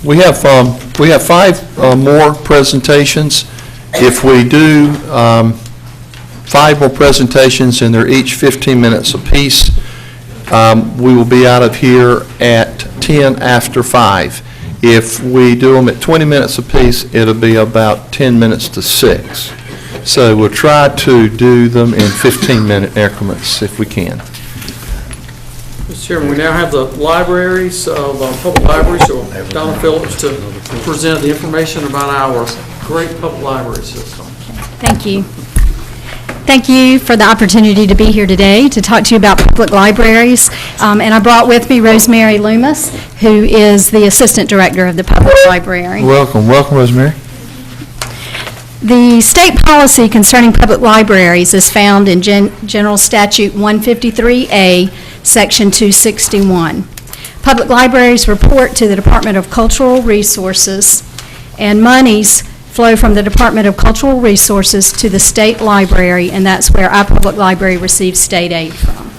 We have 5 more presentations. If we do 5 more presentations and they're each 15 minutes apiece, we will be out of here at 10 after 5. If we do them at 20 minutes apiece, it'll be about 10 minutes to 6. So we'll try to do them in 15-minute increments if we can. Mr. Chairman, we now have the libraries of public libraries, so Donna Phillips to present the information about our great public library system. Thank you. Thank you for the opportunity to be here today to talk to you about public libraries. And I brought with me Rosemary Loomis, who is the Assistant Director of the Public Library. Welcome, Rosemary. The state policy concerning public libraries is found in General Statute 153A, Section 261. Public libraries report to the Department of Cultural Resources, and monies flow from the Department of Cultural Resources to the state library, and that's where our public library receives state aid from.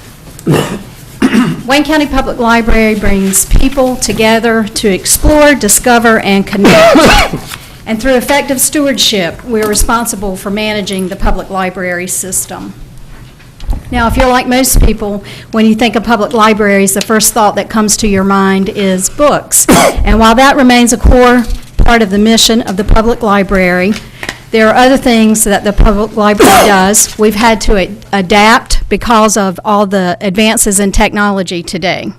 Wayne County Public Library brings people together to explore, discover, and connect. And through effective stewardship, we're responsible for managing the public library system. Now, if you're like most people, when you think of public libraries, the first thought that comes to your mind is books. And while that remains a core part of the mission of the public library, there are other things that the public library does. We've had to adapt because of all the advances in technology today.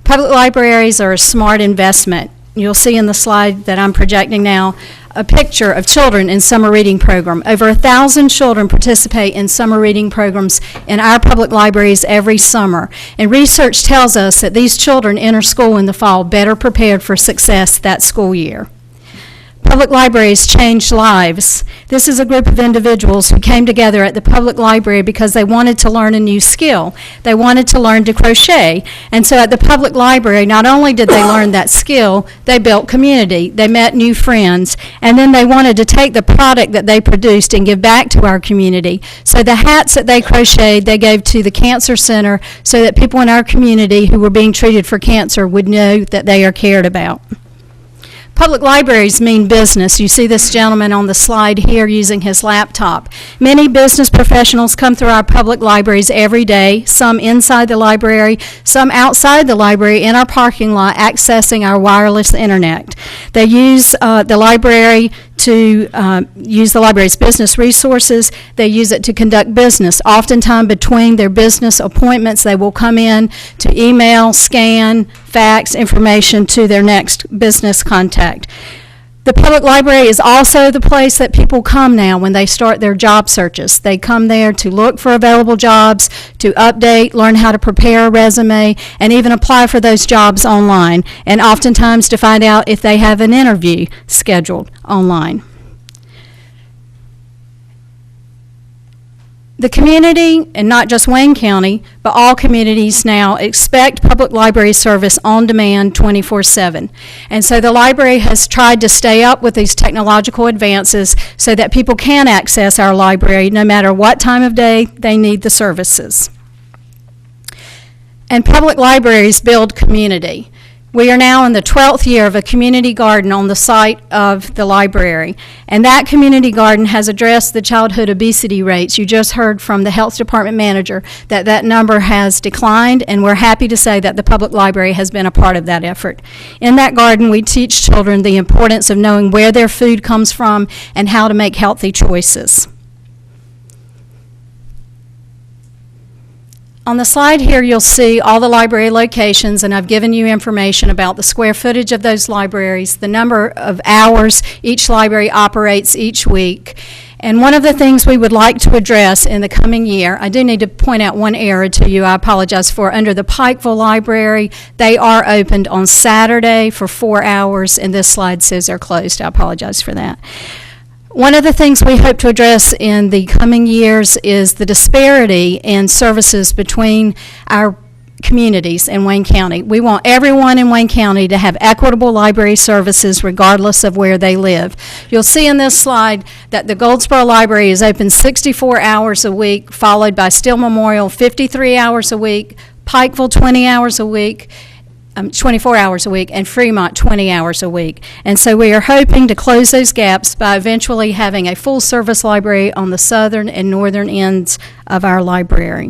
Public libraries are a smart investment. You'll see in the slide that I'm projecting now a picture of children in summer reading program. Over 1,000 children participate in summer reading programs in our public libraries every summer. And research tells us that these children enter school in the fall better prepared for success that school year. Public libraries change lives. This is a group of individuals who came together at the public library because they wanted to learn a new skill. They wanted to learn to crochet. And so at the public library, not only did they learn that skill, they built community, they met new friends, and then they wanted to take the product that they produced and give back to our community. So the hats that they crocheted, they gave to the Cancer Center so that people in our community who were being treated for cancer would know that they are cared about. Public libraries mean business. You see this gentleman on the slide here using his laptop. Many business professionals come through our public libraries every day, some inside the library, some outside the library in our parking lot accessing our wireless internet. They use the library to use the library's business resources. They use it to conduct business. Oftentimes between their business appointments, they will come in to email, scan, fax information to their next business contact. The public library is also the place that people come now when they start their job searches. They come there to look for available jobs, to update, learn how to prepare a resume, and even apply for those jobs online, and oftentimes to find out if they have an interview scheduled online. The community, and not just Wayne County, but all communities now expect public library service on demand 24/7. And so the library has tried to stay up with these technological advances so that people can access our library no matter what time of day they need the services. And public libraries build community. We are now in the 12th year of a community garden on the site of the library, and that community garden has addressed the childhood obesity rates. You just heard from the health department manager that that number has declined, and we're happy to say that the public library has been a part of that effort. In that garden, we teach children the importance of knowing where their food comes from and how to make healthy choices. On the slide here, you'll see all the library locations, and I've given you information about the square footage of those libraries, the number of hours each library operates each week. And one of the things we would like to address in the coming year, I do need to point out one error to you, I apologize for. Under the Pikeville Library, they are opened on Saturday for 4 hours, and this slide says they're closed. I apologize for that. One of the things we hope to address in the coming years is the disparity in services between our communities in Wayne County. We want everyone in Wayne County to have equitable library services regardless of where they live. You'll see in this slide that the Goldsboro Library is open 64 hours a week, followed by Steele Memorial 53 hours a week, Pikeville 20 hours a week, 24 hours a week, and Fremont 20 hours a week. And so we are hoping to close those gaps by eventually having a full-service library on the southern and northern ends of our library.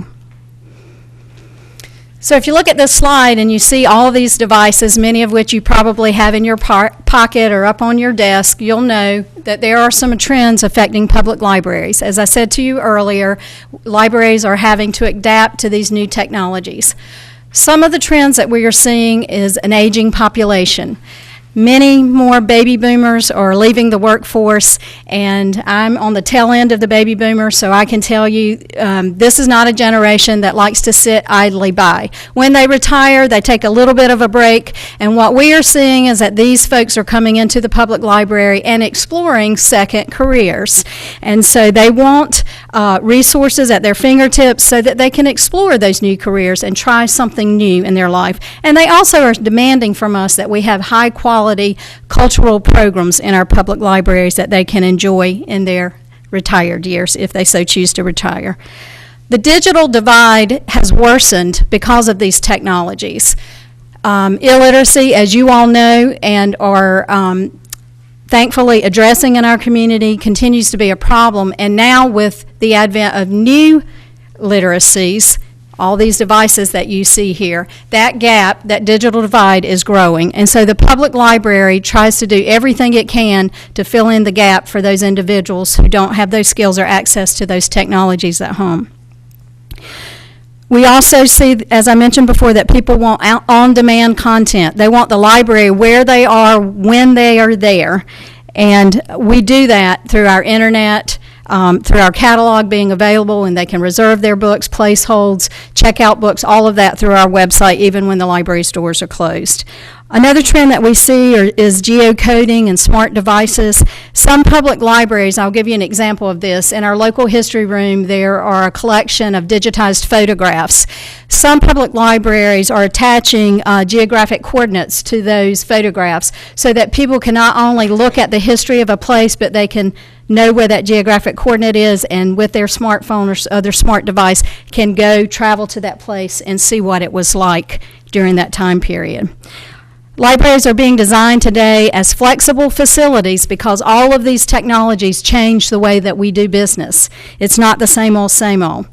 So if you look at this slide and you see all of these devices, many of which you probably have in your pocket or up on your desk, you'll know that there are some trends affecting public libraries. As I said to you earlier, libraries are having to adapt to these new technologies. Some of the trends that we are seeing is an aging population. Many more baby boomers are leaving the workforce, and I'm on the tail end of the baby boomers, so I can tell you this is not a generation that likes to sit idly by. When they retire, they take a little bit of a break, and what we are seeing is that these folks are coming into the public library and exploring second careers. And so they want resources at their fingertips so that they can explore those new careers and try something new in their life. And they also are demanding from us that we have high quality cultural programs in our public libraries that they can enjoy in their retired years if they so choose to retire. The digital divide has worsened because of these technologies. Illiteracy, as you all know and are thankfully addressing in our community, continues to be a problem, and now with the advent of new literacies, all these devices that you see here, that gap, that digital divide is growing. And so the public library tries to do everything it can to fill in the gap for those individuals who don't have those skills or access to those technologies at home. We also see, as I mentioned before, that people want on-demand content. They want the library where they are, when they are there. And we do that through our internet, through our catalog being available, and they can reserve their books, place holds, check out books, all of that through our website, even when the library doors are closed. Another trend that we see is geocoding and smart devices. Some public libraries, I'll give you an example of this. In our local history room, there are a collection of digitized photographs. Some public libraries are attaching geographic coordinates to those photographs so that people can not only look at the history of a place, but they can know where that geographic coordinate is, and with their smartphone or other smart device can go travel to that place and see what it was like during that time period. Libraries are being designed today as flexible facilities because all of these technologies change the way that we do business. It's not the same old, same old.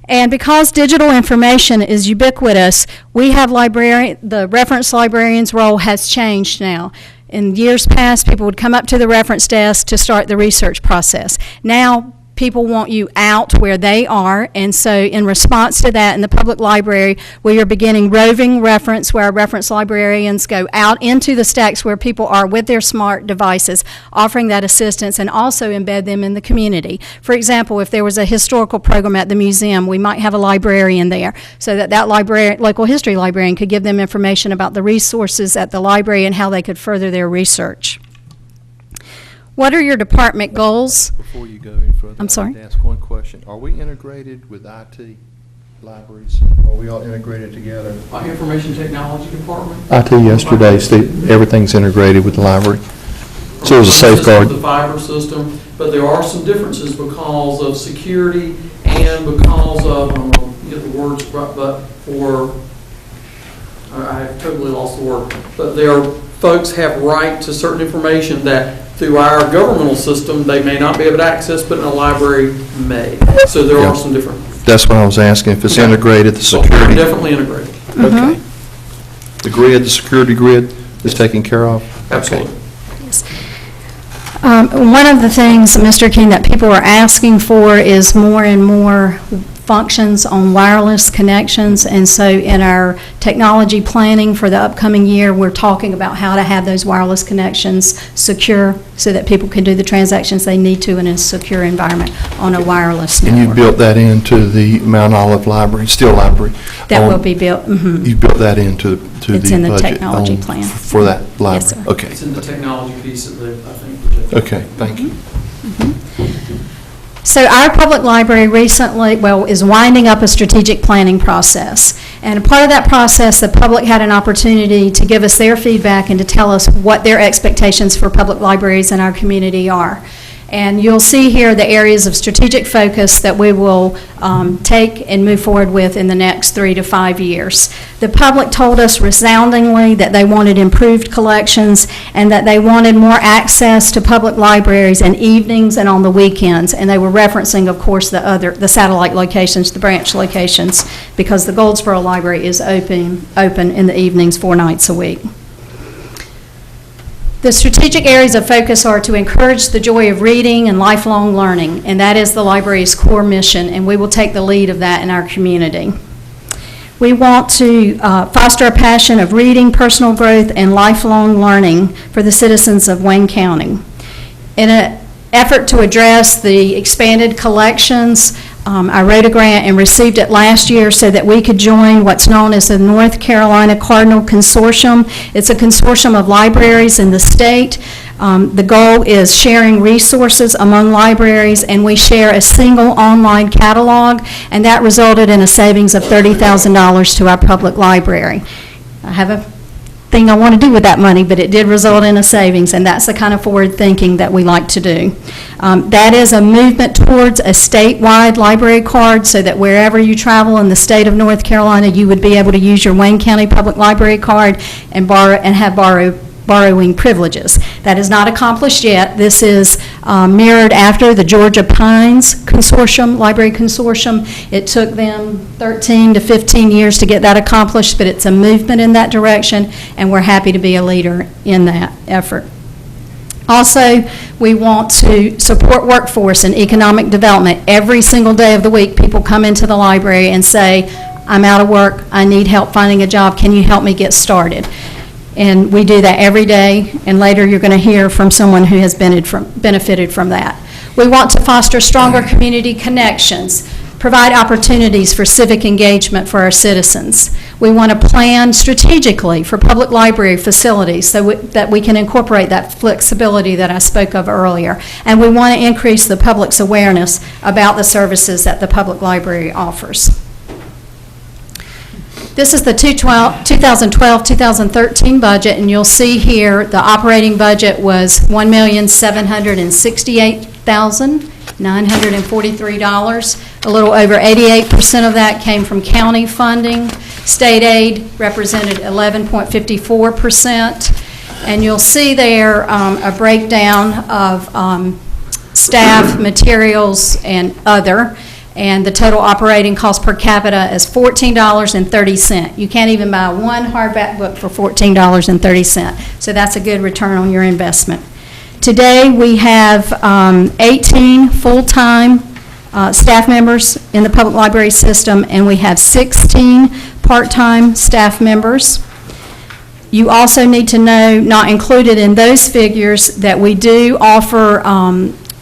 And because digital information is ubiquitous, we have the reference librarian's role has changed now. In years past, people would come up to the reference desk to start the research process. Now, people want you out where they are, and so in response to that, in the public library, we are beginning roving reference, where our reference librarians go out into the stacks where people are with their smart devices, offering that assistance, and also embed them in the community. For example, if there was a historical program at the museum, we might have a librarian there, so that local history librarian could give them information about the resources at the library and how they could further their research. What are your department goals? Before you go any further, I'm sorry? I'd like to ask one question. Are we integrated with IT libraries? Are we all integrated together? Our information technology department. IT yesterday, Steve, everything's integrated with the library. So there's a safeguard. The fiber system, but there are some differences because of security and because of, I'm going to get the words right, but for, I have totally lost the word, but there are folks have right to certain information that through our governmental system they may not be able to access, but in a library may. So there are some different. That's what I was asking, if it's integrated, the security. Definitely integrated. Okay. The grid, the security grid is taken care of? Absolutely. Yes. One of the things, Mr. King, that people are asking for is more and more functions on wireless connections, and so in our technology planning for the upcoming year, we're talking about how to have those wireless connections secure so that people can do the transactions they need to in a secure environment on a wireless network. And you built that into the Mount Olive Library, Steel Library? That will be built. Mm-hmm. You built that into the It's in the budget technology plan. for that library? Yes, sir. Okay. It's in the technology piece of the, I think. Okay, thank you. So our public library recently, is winding up a strategic planning process. And a part of that process, the public had an opportunity to give us their feedback and to tell us what their expectations for public libraries in our community are. And you'll see here the areas of strategic focus that we will take and move forward with in the next 3 to 5 years. The public told us resoundingly that they wanted improved collections and that they wanted more access to public libraries in evenings and on the weekends. And they were referencing, of course, the satellite locations, the branch locations, because the Goldsboro Library is open in the evenings 4 nights a week. The strategic areas of focus are to encourage the joy of reading and lifelong learning, and that is the library's core mission, and we will take the lead of that in our community. We want to foster a passion of reading, personal growth, and lifelong learning for the citizens of Wayne County. In an effort to address the expanded collections, I wrote a grant and received it last year so that we could join what's known as the North Carolina Cardinal Consortium. It's a consortium of libraries in the state. The goal is sharing resources among libraries, and we share a single online catalog, and that resulted in a savings of $30,000 to our public library. I have a thing I want to do with that money, but it did result in a savings, and that's the kind of forward thinking that we like to do. That is a movement towards a statewide library card so that wherever you travel in the state of North Carolina, you would be able to use your Wayne County Public Library card and have borrowing privileges. That is not accomplished yet. This is mirrored after the Georgia Pines Consortium, Library Consortium. It took them 13 to 15 years to get that accomplished, but it's a movement in that direction, and we're happy to be a leader in that effort. Also, we want to support workforce and economic development. Every single day of the week, people come into the library and say, I'm out of work, I need help finding a job, can you help me get started? And we do that every day, and later you're going to hear from someone who has benefited from that. We want to foster stronger community connections, provide opportunities for civic engagement for our citizens. We want to plan strategically for public library facilities so that we can incorporate that flexibility that I spoke of earlier. And we want to increase the public's awareness about the services that the public library offers. This is the 2012-2013 budget, and you'll see here the operating budget was $1,768,943. A little over 88% of that came from county funding. State aid represented 11.54%. And you'll see there a breakdown of staff, materials, and other. And the total operating cost per capita is $14.30. You can't even buy one hardback book for $14.30. So that's a good return on your investment. Today we have 18 full-time staff members in the public library system, and we have 16 part-time staff members. You also need to know, not included in those figures, that we do offer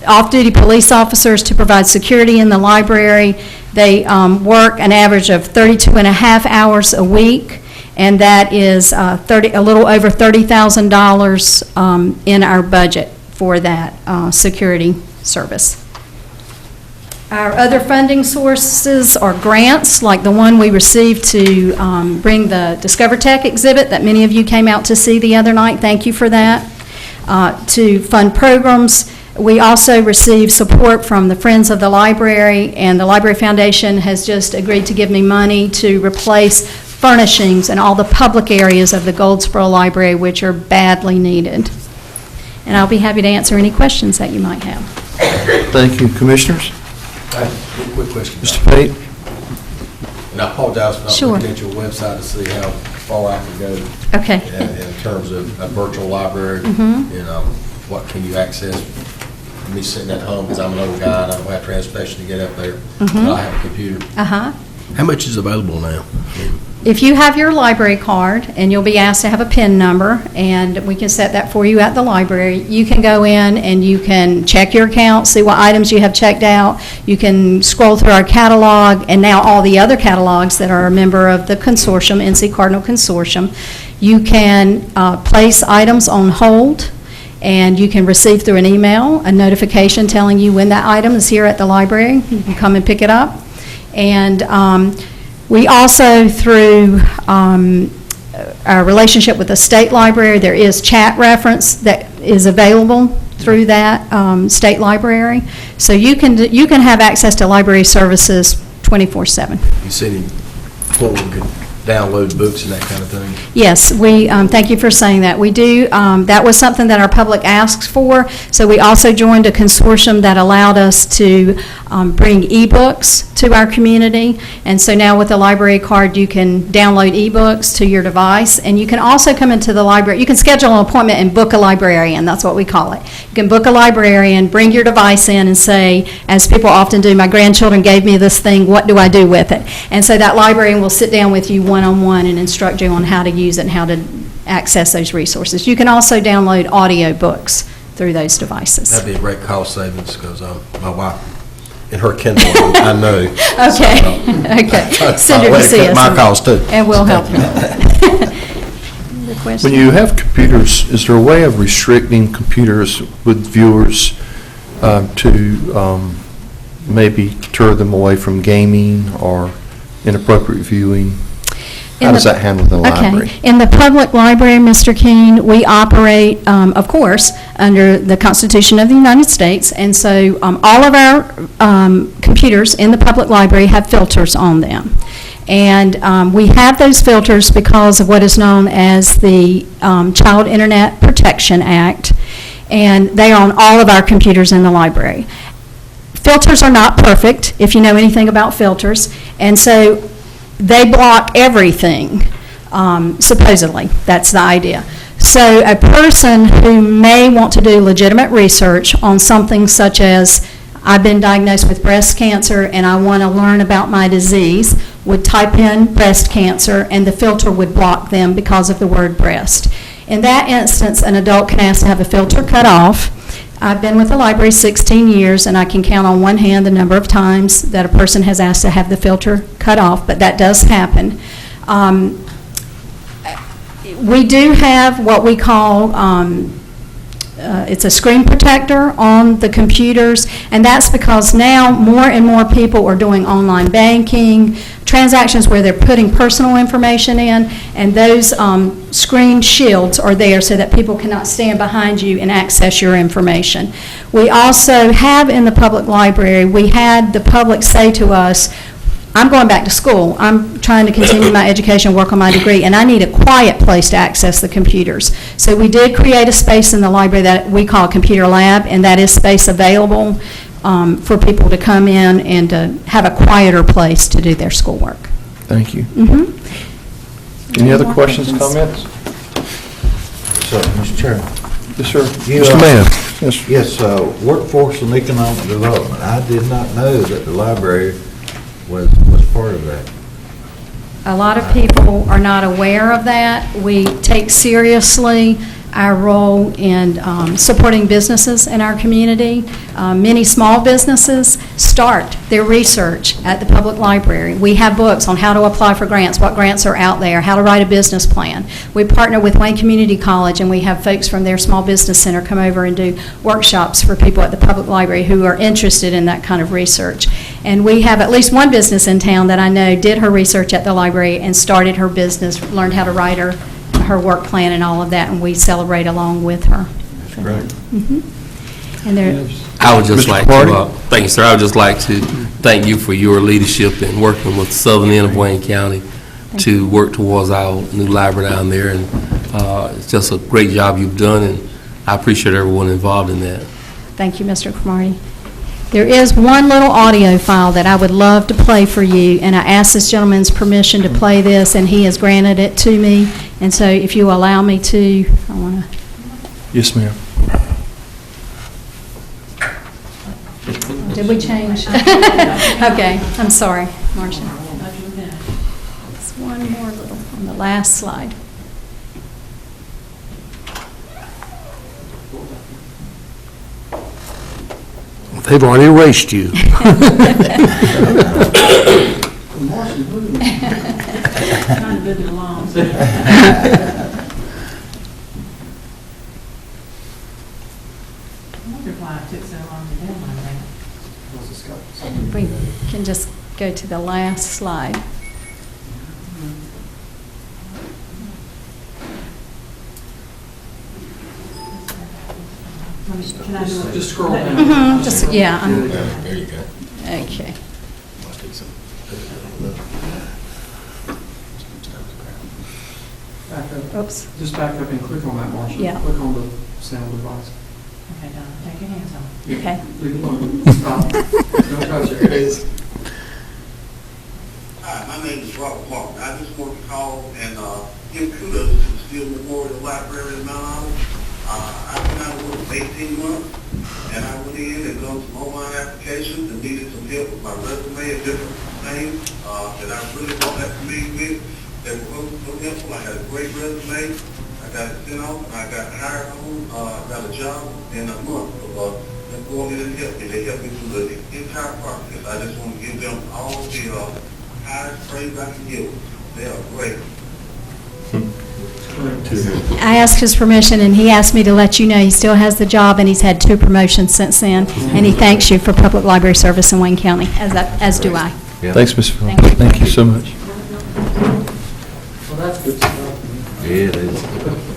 off-duty police officers to provide security in the library. They work an average of 32 and a half hours a week, and that is a little over $30,000 in our budget for that security service. Our other funding sources are grants, like the one we received to bring the Discover Tech exhibit that many of you came out to see the other night. Thank you for that. To fund programs. We also receive support from the Friends of the Library, and the Library Foundation has just agreed to give me money to replace furnishings in all the public areas of the Goldsboro Library, which are badly needed. And I'll be happy to answer any questions that you might have. Thank you, Commissioners. I have a quick question. Mr. Pate? And I apologize for not Sure. looking at your website to see how far I can go Okay. in terms of a virtual library. What can you access? Me sitting at home, because I'm an old guy and I don't have transportation to get up there. But I have a computer. Uh-huh. How much is available now? If you have your library card, and you'll be asked to have a PIN number, and we can set that for you at the library, you can go in and you can check your account, see what items you have checked out. You can scroll through our catalog, and now all the other catalogs that are a member of the consortium, NC Cardinal Consortium. You can place items on hold, and you can receive through an email a notification telling you when that item is here at the library. You can come and pick it up. And we also, through our relationship with the state library, there is chat reference that is available through that state library. So you can have access to library services 24/7. You said he could download books and that kind of thing? Yes, we, thank you for saying that. We do, that was something that our public asked for, so we also joined a consortium that allowed us to bring ebooks to our community, and so now with the library card, you can download ebooks to your device, and you can also come into the library. You can schedule an appointment and book a librarian, that's what we call it. You can book a librarian, bring your device in and say, as people often do, my grandchildren gave me this thing, what do I do with it? And so that librarian will sit down with you one-on-one and instruct you on how to use it and how to access those resources. You can also download audio books through those devices. That'd be a great cost savings, because my wife, in her Kindle, I know. Okay, okay. Send her to see us. My cost too. And we'll help you. Other questions? When you have computers, is there a way of restricting computers with viewers to maybe deter them away from gaming or inappropriate viewing? How does that handle the library? Okay. In the public library, Mr. Keene, we operate, of course, under the Constitution of the United States, and so all of our computers in the public library have filters on them. And we have those filters because of what is known as the Child Internet Protection Act, and they are on all of our computers in the library. Filters are not perfect, if you know anything about filters, and so they block everything, supposedly. That's the idea. So a person who may want to do legitimate research on something such as, I've been diagnosed with breast cancer and I want to learn about my disease, would type in breast cancer and the filter would block them because of the word breast. In that instance, an adult can ask to have a filter cut off. I've been with the library 16 years, and I can count on one hand the number of times that a person has asked to have the filter cut off, but that does happen. We do have what we call, it's a screen protector on the computers, and that's because now more and more people are doing online banking, transactions where they're putting personal information in, and those screen shields are there so that people cannot stand behind you and access your information. We also have in the public library, we had the public say to us, I'm going back to school. I'm trying to continue my education, work on my degree, and I need a quiet place to access the computers. So we did create a space in the library that we call a computer lab, and that is space available for people to come in and to have a quieter place to do their schoolwork. Thank you. Mm-hmm. Any other questions, comments? So, Mr. Chairman. Yes, sir. You, Mr. Mann. Yes, Yes, workforce and economic development. I did not know that the library was part of that. A lot of people are not aware of that. We take seriously our role in supporting businesses in our community. Many small businesses start their research at the public library. We have books on how to apply for grants, what grants are out there, how to write a business plan. We partner with Wayne Community College, and we have folks from their small business center come over and do workshops for people at the public library who are interested in that kind of research. And we have at least one business in town that I know did her research at the library and started her business, learned how to write her work plan and all of that, and we celebrate along with her. That's great. Mm-hmm. And there, I would just Mr. like Carty? to, thank you, sir. I would just like to thank you for your leadership in working with the southern end of Wayne County to work towards our new library down there, and it's just a great job you've done, and I appreciate everyone involved in that. thank you, Mr. Cromartie. There is one little audio file that I would love to play for you, and I asked this gentleman's permission to play this, and he has granted it to me. And so if you allow me to, I want to... Yes, ma'am. Did we change? Okay, I'm sorry, Marcia. Just one more little on the last slide. They've already erased you. Trying to move it along. We can just go to the last slide. Can I do it? Just scroll down. Just, yeah, There you go. okay. Back up. Oops. Just back up and click on that, Marcia. Yeah. Click on the sound device. Okay, Donna, take your hands off. Okay. Leave it alone. Stop. Don't touch it. Hi, my name is Robert Martin. I just want to call and give kudos to the Steel Memorial Library in Mount Olive. I've been out of work for 18 months, and I went in and done some online applications and needed some help with my resume and different things that I really wasn't that familiar with. They were so helpful. I had a great resume. I got it sent off, and I got hired on. Got a job in a month of them going in and helping me. They helped me through the entire process. I just want to give them all the highest praise I can give them. They are great. I asked his permission, and he asked me to let you know he still has the job, and he's had 2 promotions since then, and he thanks you for public library service in Wayne County, as do I. Yeah. Thanks, Ms. Thank you. Thank you so much. Well, that's good stuff. Yeah, it is.